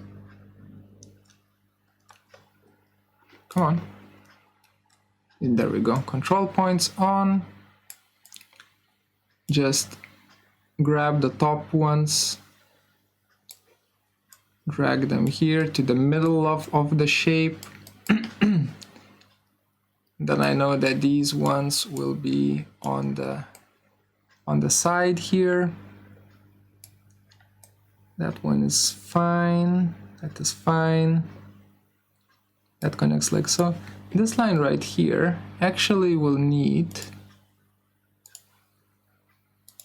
Speaker 1: on. And there we go. Control points on. Just grab the top ones, drag them here to the middle of the shape. Then I know that these ones will be on the side here. That one is fine. That is fine. That connects like so. This line right here actually will need,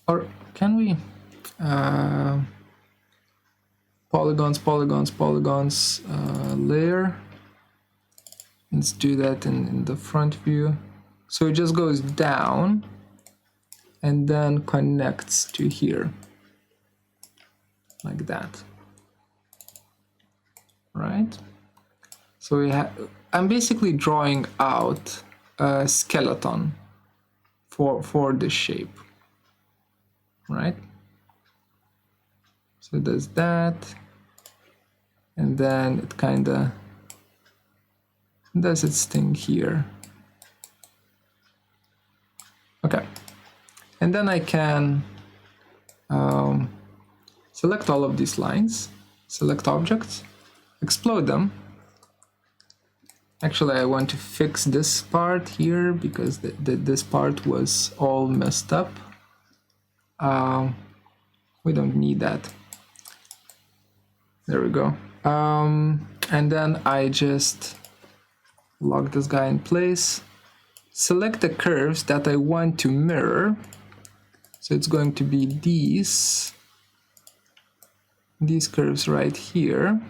Speaker 1: or can we polygons layer. Let's do that in the front view. So it just goes down and then connects to here like that, right? So I'm basically drawing out a skeleton for the shape, right? So it does that, and then it kind of does its thing here. Okay, and then I can select all of these lines, select objects, explode them. Actually, I want to fix this part here because this part was all messed up. We don't need that. There we go. And then I just lock this guy in place. Select the curves that I want to mirror. So it's going to be these curves right here.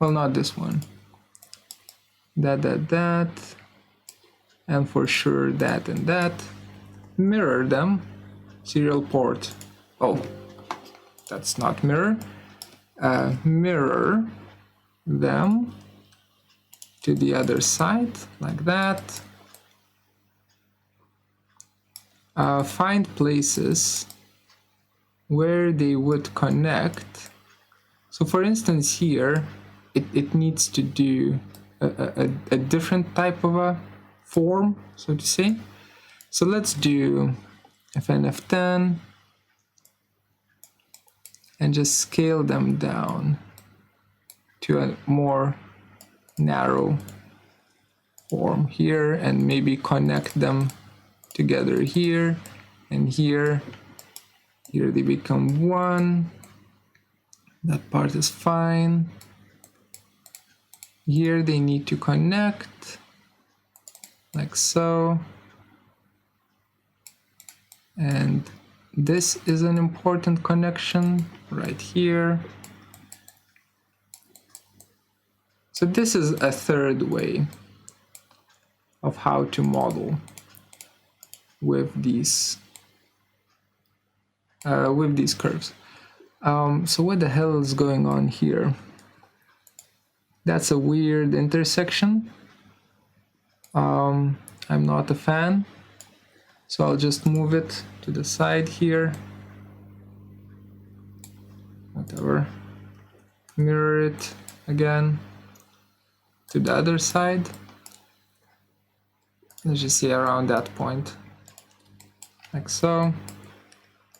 Speaker 1: Well, not this one. That, and for sure that and that. Mirror them. Serial port. Oh, that's not mirror. Mirror them to the other side, like that. Find places where they would connect. So for instance here, it needs to do a different type of a form, so to say. So let's do Fn F10 and just scale them down to a more narrow form here, and maybe connect them together here and here. Here they become one. That part is fine. Here they need to connect like so. And this is an important connection right here. So this is a third way of how to model with these curves. So what the hell is going on here? That's a weird intersection. I'm not a fan, so I'll just move it to the side here. Whatever. Mirror it again to the other side. Let's just say around that point, like so.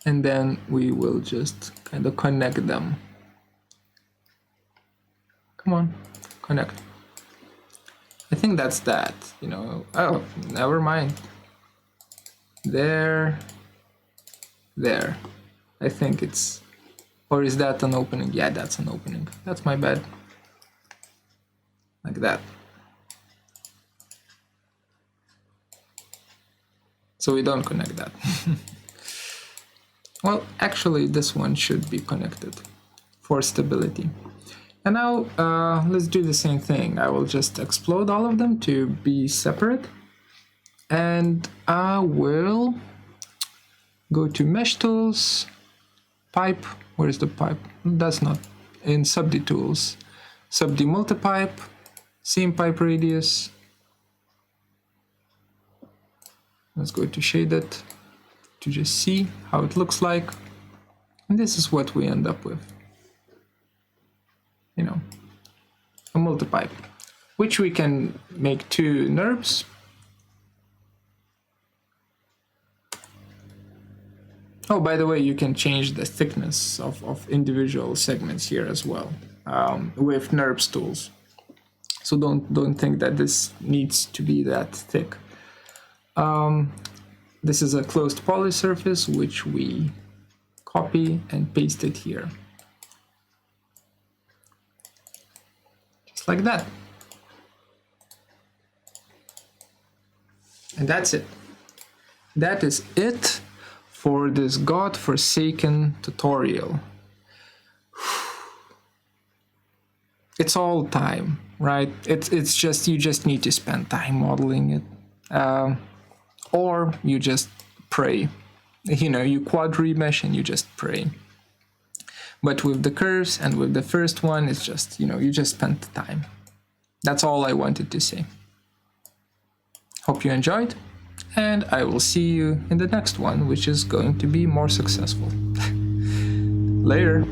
Speaker 1: And then we will just kind of connect them. Come on, connect. I think that's that, you know. Oh, never mind. There. I think it's, or is that an opening? Yeah, that's an opening. That's my bad. Like that. So we don't connect that. Well, actually this one should be connected for stability. And now let's do the same thing. I will just explode all of them to be separate. And I will go to Mesh Tools, Pipe. Where's the pipe? That's not in Sub-D Tools. Sub-D Multipipe, same pipe radius. Let's go to Shade It to just see how it looks like. And this is what we end up with. You know, a multipipe, which we can make 2 NURBS. Oh, by the way, you can change the thickness of individual segments here as well with NURBS tools. So don't think that this needs to be that thick. This is a closed polysurface, which we copy and paste it here. Just like that. And that's it. That is it for this godforsaken tutorial. It's all time, right? It's just, you just need to spend time modeling it. Or you just pray. You know, you quad remesh and you just pray. But with the curves and with the first one, it's just, you know, you just spent the time. That's all I wanted to say. Hope you enjoyed. And I will see you in the next one, which is going to be more successful. Later.